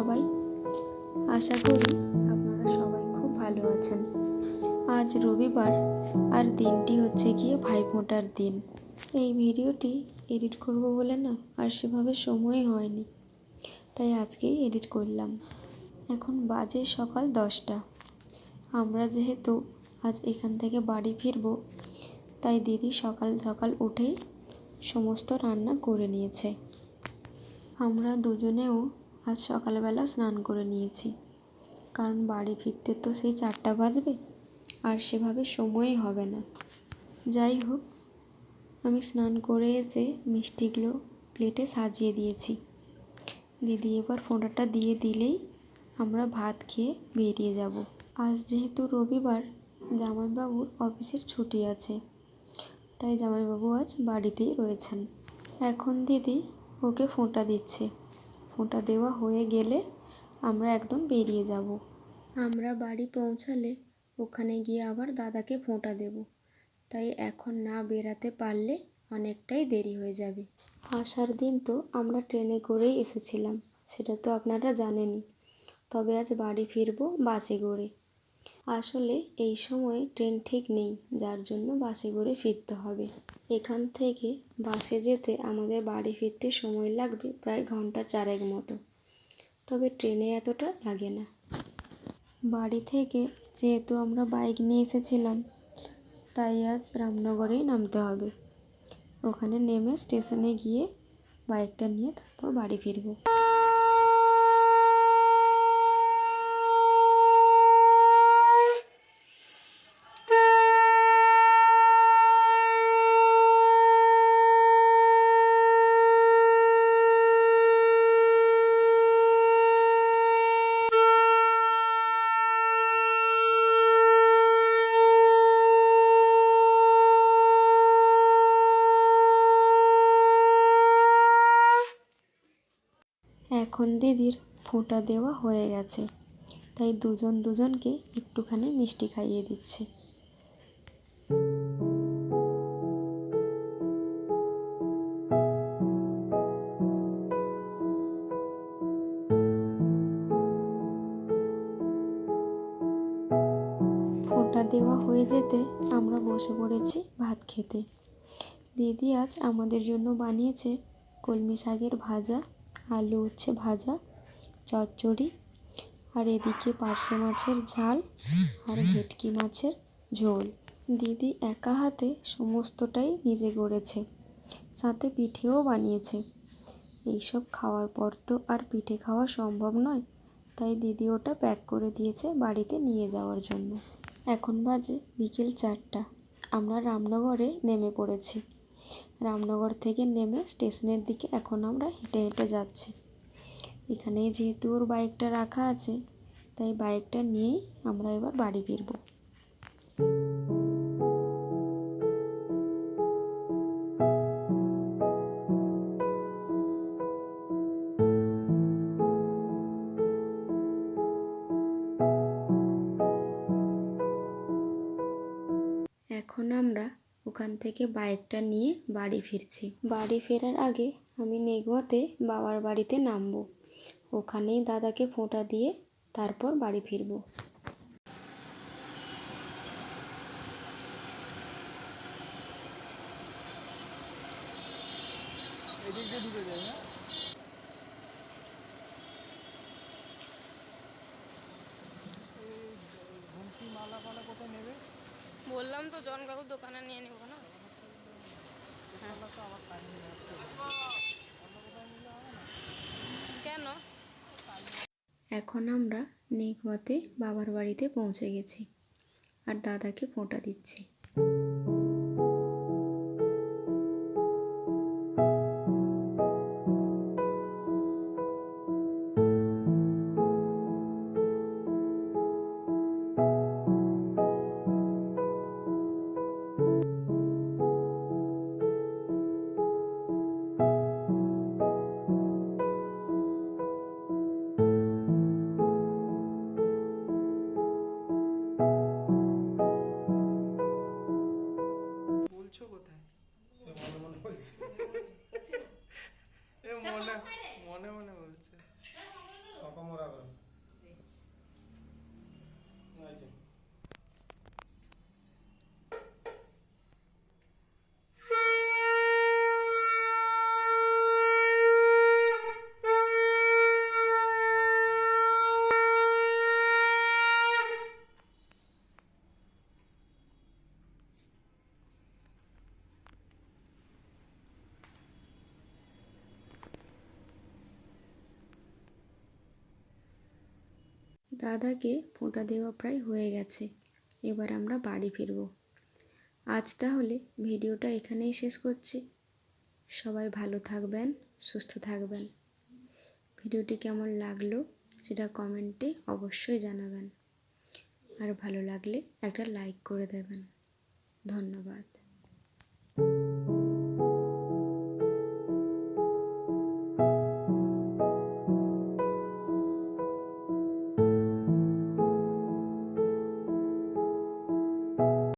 সবাই? আশা করি আপনারা সবাই খুব ভালো আছেন। আজ রবিবার আর দিনটি হচ্ছে গিয়ে ভাইফোঁটার দিন। এই ভিডিওটি এডিট করব বলে না আর সেভাবে সময়ই হয়নি, তাই আজকেই এডিট করলাম। এখন বাজে সকাল 10টা। আমরা যেহেতু আজ এখান থেকে বাড়ি ফিরব, তাই দিদি সকাল সকাল উঠেই সমস্ত রান্না করে নিয়েছে। আমরা দুজনেও আজ সকালবেলা স্নান করে নিয়েছি, কারণ বাড়ি ফিরতে তো সেই 4টা বাজবে আর সেভাবে সময়ই হবে না। যাই হোক, আমি স্নান করে এসে মিষ্টিগুলো প্লেটে সাজিয়ে দিয়েছি। দিদি এবার ফোঁটাটা দিয়ে দিলেই আমরা ভাত খেয়ে বেরিয়ে যাব। আজ যেহেতু রবিবার, জামাইবাবুর অফিসের ছুটি আছে, তাই জামাইবাবু আজ বাড়িতেই রয়েছেন। এখন দিদি ওকে ফোঁটা দিচ্ছে। ফোঁটা দেওয়া হয়ে গেলে আমরা একদম বেরিয়ে যাব। আমরা বাড়ি পৌঁছালে ওখানে গিয়ে আবার দাদাকে ফোঁটা দেব, তাই এখন না বেরাতে পারলে অনেকটাই দেরি হয়ে যাবে। আসার দিন তো আমরা ট্রেনে করেই এসেছিলাম, সেটা তো আপনারা জানেনই। তবে আজ বাড়ি ফিরবো বাসে করে। আসলে এই সময়ে ট্রেন ঠিক নেই, যার জন্য বাসে করে ফিরতে হবে। এখান থেকে বাসে যেতে আমাদের বাড়ি ফিরতে সময় লাগবে প্রায় ঘন্টা 4 মতো, তবে ট্রেনে এতটা লাগে না। বাড়ি থেকে যেহেতু আমরা বাইক নিয়ে এসেছিলাম, তাই আজ রামনগরেই নামতে হবে। ওখানে নেমে স্টেশনে গিয়ে বাইকটা নিয়ে তারপর বাড়ি ফিরব। এখন দিদির ফোঁটা দেওয়া হয়ে গেছে, তাই দুজনকে একটুখানি মিষ্টি খাইয়ে দিচ্ছে। ফোঁটা দেওয়া হয়ে যেতে আমরা বসে পড়েছি ভাত খেতে। দিদি আজ আমাদের জন্য বানিয়েছে কলমি শাকের ভাজা, আলু উচ্ছে ভাজা, চচ্চড়ি, আর এদিকে পার্শে মাছের ঝাল আর ভেটকি মাছের ঝোল। দিদি একা হাতে সমস্তটাই নিজে করেছে, সাথে পিঠেও বানিয়েছে। এইসব খাওয়ার পর তো আর পিঠে খাওয়া সম্ভব নয়, তাই দিদি ওটা প্যাক করে দিয়েছে বাড়িতে নিয়ে যাওয়ার জন্য। এখন বাজে বিকেল 4টা। আমরা রামনগরে নেমে পড়েছি। রামনগর থেকে নেমে স্টেশনের দিকে এখন আমরা হেঁটে হেঁটে যাচ্ছি। এখানেই যেহেতু ওর বাইকটা রাখা আছে, তাই বাইকটা নিয়েই আমরা এবার বাড়ি ফিরব। এখন আমরা ওখান থেকে বাইকটা নিয়ে বাড়ি ফিরছি। বাড়ি ফেরার আগে আমি নেগোয়াতে বাবার বাড়িতে নামবো। ওখানেই দাদাকে ফোঁটা দিয়ে তারপর বাড়ি ফিরবো। বললাম তো জন কাকুর দোকানে নিয়ে নেব না। কেন? এখন আমরা নেগোয়াতে বাবার বাড়িতে পৌঁছে গেছি আর দাদাকে ফোঁটা দিচ্ছি। দাদাকে ফোঁটা দেওয়া প্রায় হয়ে গেছে, এবার আমরা বাড়ি ফিরব। আজ তাহলে ভিডিওটা এখানেই শেষ করছি। সবাই ভালো থাকবেন, সুস্থ থাকবেন। ভিডিওটি কেমন লাগলো সেটা কমেন্টে অবশ্যই জানাবেন, আর ভালো লাগলে একটা লাইক করে দেবেন। ধন্যবাদ।